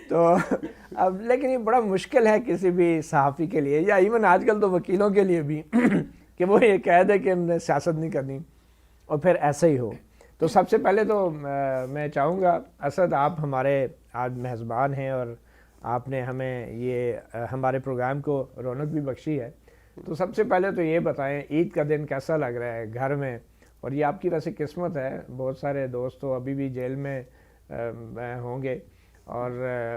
تو اب لیکن یہ بڑا مشکل ہے کسی بھی صحافی کے لیے یا ایون آج کل تو وکیلوں کے لیے بھی کہ وہ یہ کہہ دے کہ ہم نے سیاست نہیں کرنی اور پھر ایسا ہی ہو. تو سب سے پہلے تو میں چاہوں گا اسد آپ ہمارے آج میزبان ہیں اور آپ نے ہمیں یہ ہمارے پروگرام کو رونق بھی بخشی ہے. تو سب سے پہلے تو یہ بتائیں عید کا دن کیسا لگ رہا ہے گھر میں, اور یہ آپ کی ویسے قسمت ہے, بہت سارے دوست تو ابھی بھی جیل میں ہوں گے, اور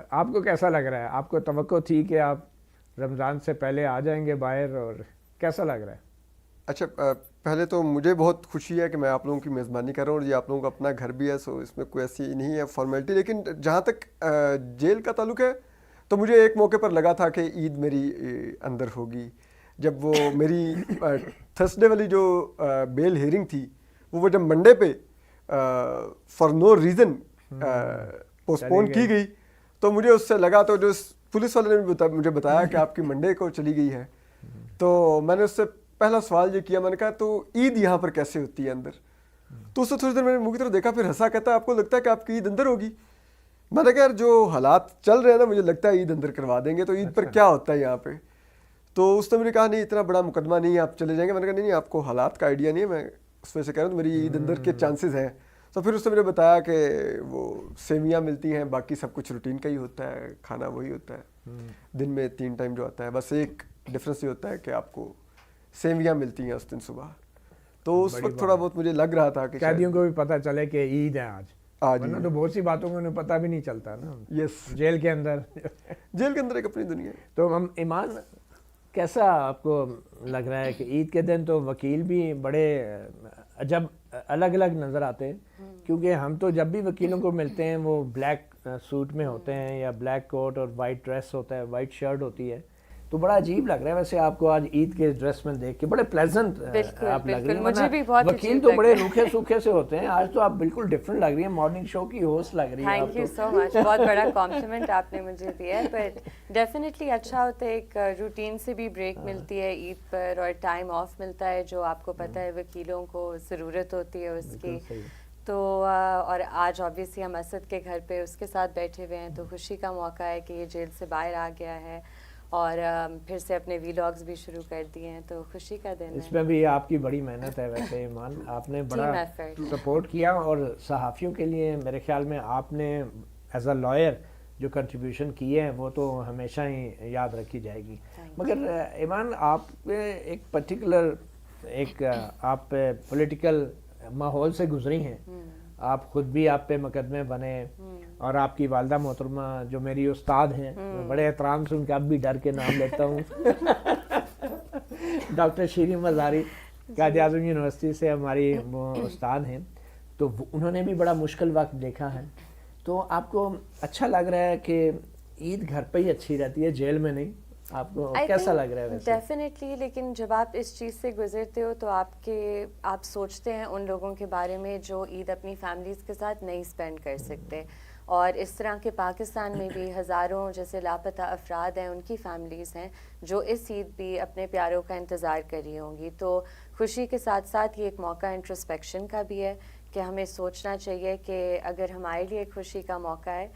آپ کو کیسا لگ رہا ہے؟ آپ کو توقع تھی کہ آپ رمضان سے پہلے آ جائیں گے باہر, اور کیسا لگ رہا ہے؟ اچھا, پہلے تو مجھے بہت خوشی ہے کہ میں آپ لوگوں کی میزبانی کر رہا ہوں, اور یہ آپ لوگوں کا اپنا گھر بھی ہے, سو اس میں کوئی ایسی نہیں ہے فارمیلٹی. لیکن جہاں تک جیل کا تعلق ہے تو مجھے ایک موقع پر لگا تھا کہ عید میری اندر ہوگی, جب وہ میری تھرسڈے والی جو بیل ہیئرنگ تھی وہ جب منڈے پہ فار نو ریزن پوسٹ پون کی گئی, تو مجھے اس سے لگا, تو جو پولیس والے نے مجھے بتایا کہ آپ کی منڈے کو چلی گئی ہے, تو میں نے اس سے پہلا سوال یہ کیا, میں نے کہا تو عید یہاں پر کیسے ہوتی ہے اندر؟ تو اس سے تھوڑی دیر میں نے منہ کی طرف دیکھا, پھر ہنسا, کہتا ہے آپ کو لگتا ہے کہ آپ کی عید اندر ہوگی؟ میں نے کہا یار جو حالات چل رہے ہیں نا, مجھے لگتا ہے عید اندر کروا دیں گے, تو عید پر کیا ہوتا ہے یہاں پہ؟ تو اس نے مجھے کہا نہیں اتنا بڑا مقدمہ نہیں ہے, آپ چلے جائیں گے. میں نے کہا نہیں آپ کو حالات کا آئیڈیا نہیں ہے, میں اس میں سے کہہ رہا ہوں میری عید اندر کے چانسز ہیں. تو پھر اس نے مجھے بتایا کہ وہ سیویاں ملتی ہیں, باقی سب کچھ روٹین کا ہی ہوتا ہے, کھانا وہی ہوتا ہے, دن میں 3 ٹائم جو آتا ہے, بس ایک ڈفرینس یہ ہوتا ہے کہ آپ کو سیویاں ملتی ہیں اس دن صبح. تو اس وقت تھوڑا بہت مجھے لگ رہا تھا کہ قیدیوں کو بھی پتہ چلے کہ عید ہے آج, ورنہ تو بہت سی باتوں کو انہیں پتہ بھی نہیں چلتا نا. یس, جیل کے اندر ایک اپنی دنیا ہے. تو ہم ایمان کیسا آپ کو لگ رہا ہے کہ عید کے دن تو وکیل بھی بڑے عجب الگ الگ نظر آتے ہیں, کیونکہ ہم تو جب بھی وکیلوں کو ملتے ہیں وہ بلیک سوٹ میں ہوتے ہیں یا بلیک کوٹ اور وائٹ ڈریس ہوتا ہے, وائٹ شرٹ ہوتی ہے, تو بڑا عجیب لگ رہا ہے. ویسے آپ کو آج عید کے ڈریس میں دیکھ کے بڑے پلیزنٹ آپ لگ رہی ہیں, مجھے بھی بہت وکیل تو بڑے روکھے سوکھے سے ہوتے ہیں, آج تو آپ بالکل ڈفرنٹ لگ رہی ہیں, مارننگ شو کی ہوسٹ لگ رہی ہیں. تھینک یو سو مچ, بہت بڑا کمپلیمنٹ آپ نے مجھے دیا ہے, بٹ ڈیفینیٹلی اچھا ہوتا ہے, ایک روٹین سے بھی بریک ملتی ہے عید پر, اور ٹائم آف ملتا ہے جو آپ کو پتہ ہے وکیلوں کو ضرورت ہوتی ہے اس کی. تو اور آج آبویسلی ہم اسد کے گھر پہ اس کے ساتھ بیٹھے ہوئے ہیں, تو خوشی کا موقع ہے کہ یہ جیل سے باہر آ گیا ہے اور پھر سے اپنے ویلاگز بھی شروع کر دیے ہیں, تو خوشی کا دن ہے. اس میں بھی آپ کی بڑی محنت ہے ویسے ایمان, آپ نے بڑا سپورٹ کیا, اور صحافیوں کے لیے میرے خیال میں آپ نے ایز اے لائر جو کنٹریبیوشن کیے ہیں وہ تو ہمیشہ ہی یاد رکھی جائے گی. مگر ایمان آپ ایک پرٹیکولر ایک آپ پولیٹیکل ماحول سے گزری ہیں, آپ خود بھی آپ پہ مقدمے بنے, اور آپ کی والدہ محترمہ جو میری استاد ہیں, میں بڑے احترام سے ان کا اب بھی ڈر کے نام لیتا ہوں, ڈاکٹر شیریں مزاری قائد اعظم یونیورسٹی سے ہماری وہ استاد ہیں, تو انہوں نے بھی بڑا مشکل وقت دیکھا ہے. تو آپ کو اچھا لگ رہا ہے کہ عید گھر پہ ہی اچھی رہتی ہے, جیل میں نہیں؟ آپ کو کیسا لگ رہا ہے ویسے؟ ڈیفینیٹلی, لیکن جب آپ اس چیز سے گزرتے ہو تو آپ سوچتے ہیں ان لوگوں کے بارے میں جو عید اپنی فیملیز کے ساتھ نہیں اسپینڈ کر سکتے, اور اس طرح کے پاکستان میں بھی ہزاروں جیسے لاپتہ افراد ہیں, ان کی فیملیز ہیں جو اس عید بھی اپنے پیاروں کا انتظار کر رہی ہوں گی. تو خوشی کے ساتھ ساتھ یہ ایک موقع انٹروسپیکشن کا بھی ہے کہ ہمیں سوچنا چاہیے کہ اگر ہمارے لیے ایک خوشی کا موقع ہے,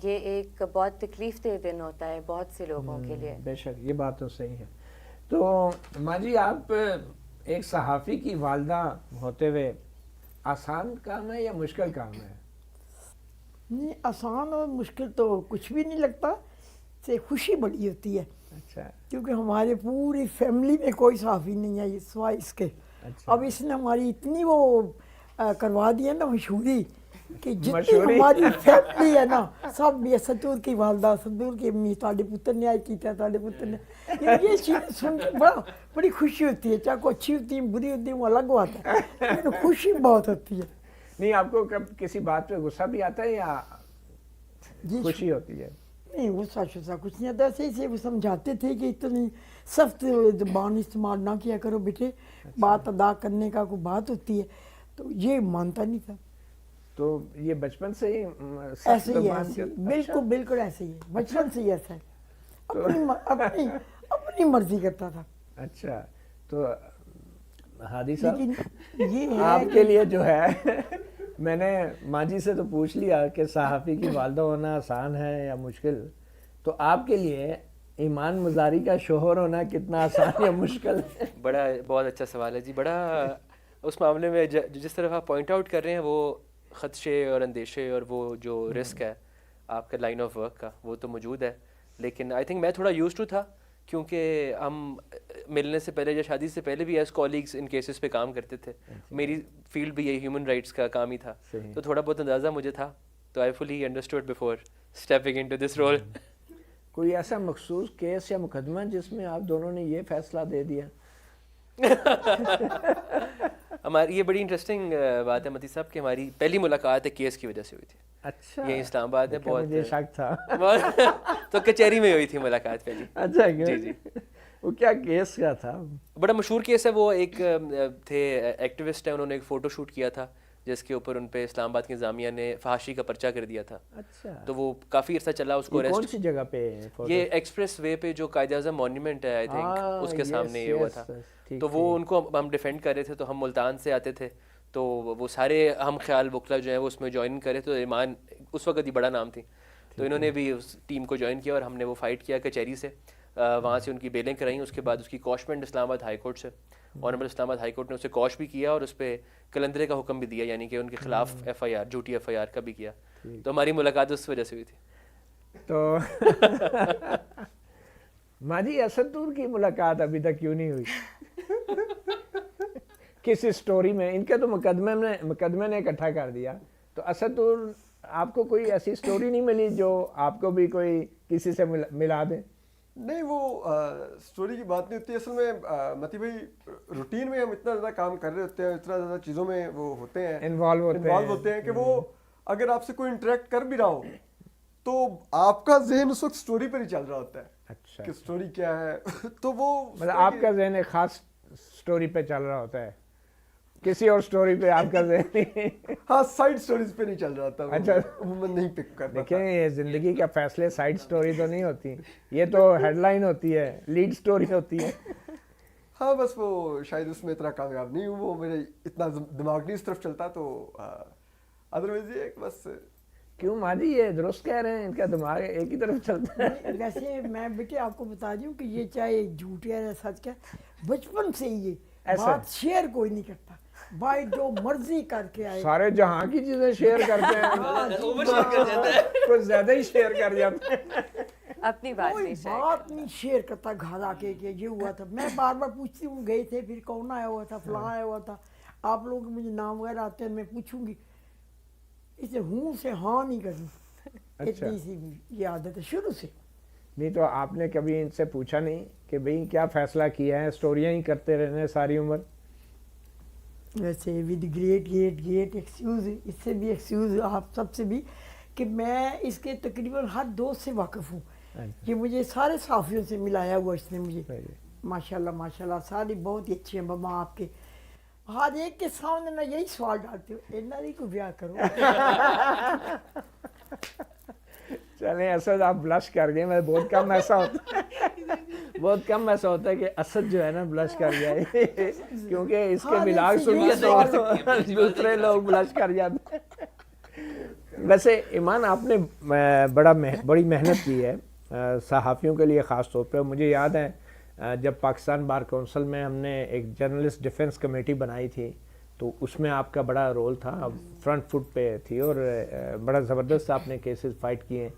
یہ ایک بہت تکلیف دہ دن ہوتا ہے بہت سے لوگوں کے لیے. بے شک یہ بات تو صحیح ہے. تو ماں جی, آپ ایک صحافی کی والدہ ہوتے ہوئے آسان کام ہے یا مشکل کام ہے؟ نہیں, آسان اور مشکل تو کچھ بھی نہیں لگتا, سے خوشی بڑی ہوتی ہے. اچھا, کیونکہ ہمارے پوری فیملی میں کوئی صحافی نہیں ہے سوائے اس کے. اب اس نے ہماری اتنی وہ کروا دی ہے نا مشہوری, کہ جتنی ہماری فیملی ہے نا سب بھی سدور کی والدہ, سدور کی امی, تھوڑے پتر نے آئی کیتا, تھوڑے پتر نے, یہ چیز سن کے بڑی خوشی ہوتی ہے. چاہے کوئی اچھی ہوتی ہے بری ہوتی ہے وہ الگ بات ہے, لیکن خوشی بہت ہوتی ہے. نہیں, آپ کو کب کسی بات پہ غصہ بھی آتا ہے یا خوشی ہوتی ہے؟ نہیں, غصہ شصہ کچھ نہیں آتا, ایسے ہی وہ سمجھاتے تھے کہ اتنی سخت زبان استعمال نہ کیا کرو بیٹے, بات ادا کرنے کا کوئی بات ہوتی ہے, تو یہ مانتا نہیں تھا. تو یہ بچپن سے ہی ایسے ہی ہے, بالکل بالکل ایسے ہی ہے, بچپن سے ہی ایسا ہے, اپنی مرضی کرتا تھا. اچھا, تو ہادی صاحب لیکن یہ ہے آپ کے لیے جو ہے میں نے ماں جی سے تو پوچھ لیا کہ صحافی کی والدہ ہونا آسان ہے یا مشکل, تو آپ کے لیے ایمان مزاری کا شوہر ہونا کتنا آسان یا مشکل ہے؟ بہت اچھا سوال ہے جی. بڑا اس معاملے میں جس طرح آپ پوائنٹ آؤٹ کر رہے ہیں, وہ خدشے اور اندیشے اور وہ جو رسک ہے آپ کا لائن آف ورک کا, وہ تو موجود ہے. لیکن آئی تھنک میں تھوڑا یوز ٹو تھا, کیونکہ ہم ملنے سے پہلے یا شادی سے پہلے بھی ایز کولیگس ان کیسز پہ کام کرتے تھے. میری فیلڈ بھی یہی ہیومن رائٹس کا کام ہی تھا, تو تھوڑا بہت اندازہ مجھے تھا. تو I fully understood before stepping into this role. کوئی ایسا مخصوص کیس یا مقدمہ جس میں آپ دونوں نے یہ فیصلہ دے دیا؟ ہماری یہ بڑی انٹرسٹنگ بات ہے متی صاحب کہ ہماری پہلی ملاقات ایک کیس کی وجہ سے ہوئی تھی. اچھا, یہ اسلام آباد میں بہت مجھے شک تھا. تو کچہری میں ہوئی تھی ملاقات پہلی. اچھا جی جی. وہ کیا کیس کیا تھا؟ بڑا مشہور کیس ہے وہ. ایک تھے ایکٹیوسٹ ہیں, انہوں نے ایک فوٹو شوٹ کیا تھا جس کے اوپر ان پہ اسلام آباد کی انتظامیہ نے فحاشی کا پرچہ کر دیا تھا. اچھا, تو وہ کافی عرصہ چلا. اس کو کون سی جگہ پہ؟ یہ ایکسپریس وے پہ جو قائد اعظم مونیومنٹ ہے آئی تھنک, اس کے سامنے یہ ہوا تھا. تو وہ ان کو ہم ڈیفینڈ کر رہے تھے, تو ہم ملتان سے آتے تھے, تو وہ سارے ہم خیال وکلا جو ہیں وہ اس میں جوائن کرے. تو ایمان اس وقت ہی بڑا نام تھی, تو انہوں نے بھی اس ٹیم کو جوائن کیا اور ہم نے وہ فائٹ کیا کچہری سے. وہاں سے ان کی بیلیں کرائیں. اس کے بعد اس کی کوشمنٹ اسلام آباد ہائی کورٹ سے, آنریبل اسلام آباد ہائی کورٹ نے اسے کوش بھی کیا اور اس پہ قلندرے کا حکم بھی دیا, یعنی کہ ان کے خلاف ایف آئی آر, جھوٹی ایف آئی آر کا بھی کیا. تو ہماری ملاقات اس وجہ سے ہوئی تھی. تو ماں جی, اسد نور کی ملاقات ابھی تک کیوں نہیں ہوئی؟ کسی سٹوری میں ان کے تو مقدمے نے اکٹھا کر دیا, تو اسد نور آپ کو کوئی ایسی سٹوری نہیں ملی جو آپ کو بھی کوئی کسی سے ملا دے؟ نہیں, وہ سٹوری کی بات نہیں ہوتی. اصل میں متی بھائی روٹین میں ہم اتنا زیادہ کام کر رہے ہوتے ہیں, اتنا زیادہ چیزوں میں وہ ہوتے ہیں, انوالو ہوتے ہیں کہ وہ اگر آپ سے کوئی انٹریکٹ کر بھی رہا ہو تو آپ کا ذہن اس وقت سٹوری پر ہی چل رہا ہوتا ہے. اچھا, کہ سٹوری کیا ہے. تو وہ مطلب آپ کا ذہن ایک خاص سٹوری پہ چل رہا ہوتا ہے, کسی اور سٹوری پہ آپ کا ذہن ہاں سائڈ سٹوریز پہ نہیں چل رہا تھا. اچھا, عموماً نہیں پک کرتا. دیکھیں, یہ زندگی کا فیصلے سائڈ سٹوری تو نہیں ہوتی, یہ تو ہیڈ لائن ہوتی ہے, لیڈ سٹوری ہوتی ہے. ہاں بس وہ شاید اس میں اتنا کامیاب نہیں ہوں, وہ میرے اتنا دماغ نہیں اس طرف چلتا. تو ادروائز یہ بس. کیوں ماں جی, یہ درست کہہ رہے ہیں, ان کا دماغ ایک ہی طرف چلتا ہے. ویسے میں بیٹے آپ کو بتا دوں کہ یہ چاہے جھوٹ ہے یا سچ کا, بچپن سے ہی یہ بات شیئر کوئی نہیں کرتا. بھائی جو مرضی کر کے آئے, سارے جہاں کی چیزیں شیئر کرتے ہیں, کچھ زیادہ ہی شیئر کر جاتے ہیں. اپنی بات نہیں شیئر کرتا گھر آ کے کہ یہ ہوا تھا. میں بار بار پوچھتی ہوں, گئے تھے, پھر کون آیا ہوا تھا, فلاں آیا ہوا تھا. آپ لوگ مجھے نام وغیرہ آتے ہیں, میں پوچھوں گی, اسے ہوں سے ہاں نہیں کروں. اتنی سی یہ عادت ہے شروع سے. نہیں تو آپ نے کبھی ان سے پوچھا نہیں کہ بھئی کیا فیصلہ کیا ہے, سٹوریاں ہی کرتے رہنے ساری عمر؟ ویسے ود گریٹ ایکسکیوز, اس سے بھی ایکسکیوز آپ سب سے بھی, کہ میں اس کے تقریباً ہر دوست سے واقف ہوں. یہ مجھے سارے صحافیوں سے ملایا ہوا اس نے مجھے, ماشاءاللہ ساری بہت ہی اچھی ہیں. ماما آپ کے ہر ایک کے سامنے میں یہی سوال ڈالتی ہوں, اینا کو بیاہ کرو. چلیں اسد, آپ بلش کر گئے. میں بہت کم ایسا ہوتا ہے کہ اسد جو ہے نا بلش کر جائے, کیونکہ اس کے ملاق سن کے دوسرے لوگ بلش کر جاتے ہیں. ویسے ایمان, آپ نے بڑی محنت کی ہے صحافیوں کے لیے خاص طور پہ. مجھے یاد ہے جب پاکستان بار کونسل میں ہم نے ایک جرنلسٹ ڈیفنس کمیٹی بنائی تھی, تو اس میں آپ کا بڑا رول تھا, فرنٹ فٹ پہ تھی, اور بڑا زبردست آپ نے کیسز فائٹ کیے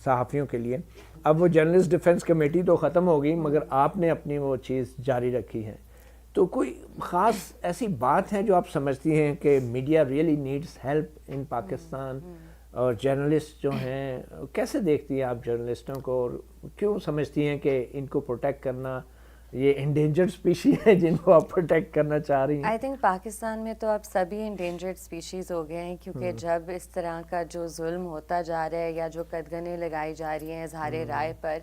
صحافیوں کے لیے. اب وہ جرنلسٹ ڈیفنس کمیٹی تو ختم ہو گئی, مگر آپ نے اپنی وہ چیز جاری رکھی ہے. تو کوئی خاص ایسی بات ہے جو آپ سمجھتی ہیں کہ media really needs help in Pakistan, اور جرنلسٹ جو ہیں کیسے دیکھتی ہیں آپ جرنلسٹوں کو, اور کیوں سمجھتی ہیں کہ ان کو پروٹیکٹ کرنا, یہ انڈینجرڈ اسپیشیز ہیں جن کو آپ پروٹیکٹ کرنا چاہ رہی ہیں؟ آئی تھنک پاکستان میں تو اب سبھی انڈینجرڈ اسپیشیز ہو گئے ہیں, کیونکہ جب اس طرح کا جو ظلم ہوتا جا رہا ہے یا جو قدغنیں لگائی جا رہی ہیں اظہار رائے پر,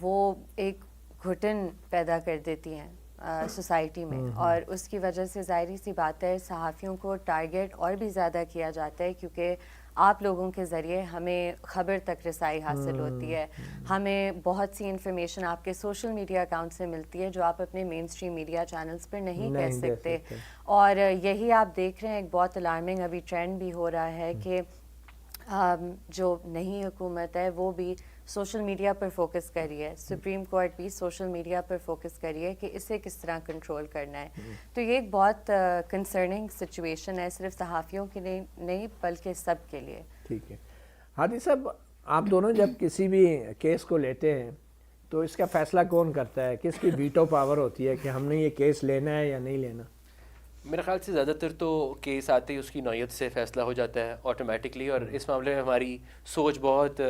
وہ ایک گھٹن پیدا کر دیتی ہیں سوسائٹی میں, اور اس کی وجہ سے ظاہری سی بات ہے صحافیوں کو ٹارگیٹ اور بھی زیادہ کیا جاتا ہے, کیونکہ آپ لوگوں کے ذریعے ہمیں خبر تک رسائی حاصل ہوتی ہے, ہمیں بہت سی انفارمیشن آپ کے سوشل میڈیا اکاؤنٹ سے ملتی ہے جو آپ اپنے مین اسٹریم میڈیا چینلز پر نہیں کہہ سکتے. اور یہی آپ دیکھ رہے ہیں ایک بہت الارمنگ ابھی ٹرینڈ بھی ہو رہا ہے کہ جو نئی حکومت ہے وہ بھی سوشل میڈیا پر فوکس کر رہی ہے, سپریم کورٹ بھی سوشل میڈیا پر فوکس کر رہی ہے کہ اسے کس طرح کنٹرول کرنا ہے. تو یہ ایک بہت کنسرننگ سچویشن ہے, صرف صحافیوں کے لیے نہیں بلکہ سب کے لیے. ٹھیک ہے ہادی صاحب, آپ دونوں جب کسی بھی کیس کو لیتے ہیں تو اس کا فیصلہ کون کرتا ہے, کس کی ویٹو پاور ہوتی ہے کہ ہم نے یہ کیس لینا ہے یا نہیں لینا؟ میرے خیال سے زیادہ تر تو کیس آتے ہی اس کی نوعیت سے فیصلہ ہو جاتا ہے آٹومیٹکلی, اور اس معاملے میں ہماری سوچ بہت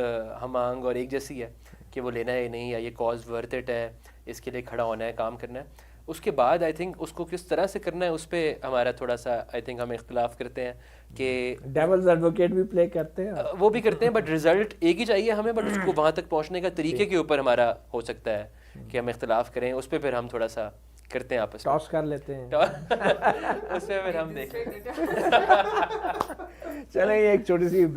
ہم آہنگ اور ایک جیسی ہے کہ وہ لینا ہے یا نہیں, یا یہ کاز ورتھ اٹ ہے, اس کے لیے کھڑا ہونا ہے, کام کرنا ہے. اس کے بعد آئی تھنک اس کو کس طرح سے کرنا ہے اس پہ ہمارا تھوڑا سا آئی تھنک ہم اختلاف کرتے ہیں کہ ڈیولز ایڈوکیٹ بھی پلے کرتے ہیں, وہ بھی کرتے ہیں, بٹ رزلٹ ایک ہی چاہیے ہمیں, بٹ اس کو وہاں تک پہنچنے کا طریقے کے اوپر ہمارا ہو سکتا ہے کہ ہم اختلاف کریں, اس پہ پھر ہم تھوڑا سا کرتے ہیں آپس میں, ٹاس کر لیتے ہیں اس پہ پھر ہم دیکھیں. چلیں یہ ایک چھوٹی سی بریک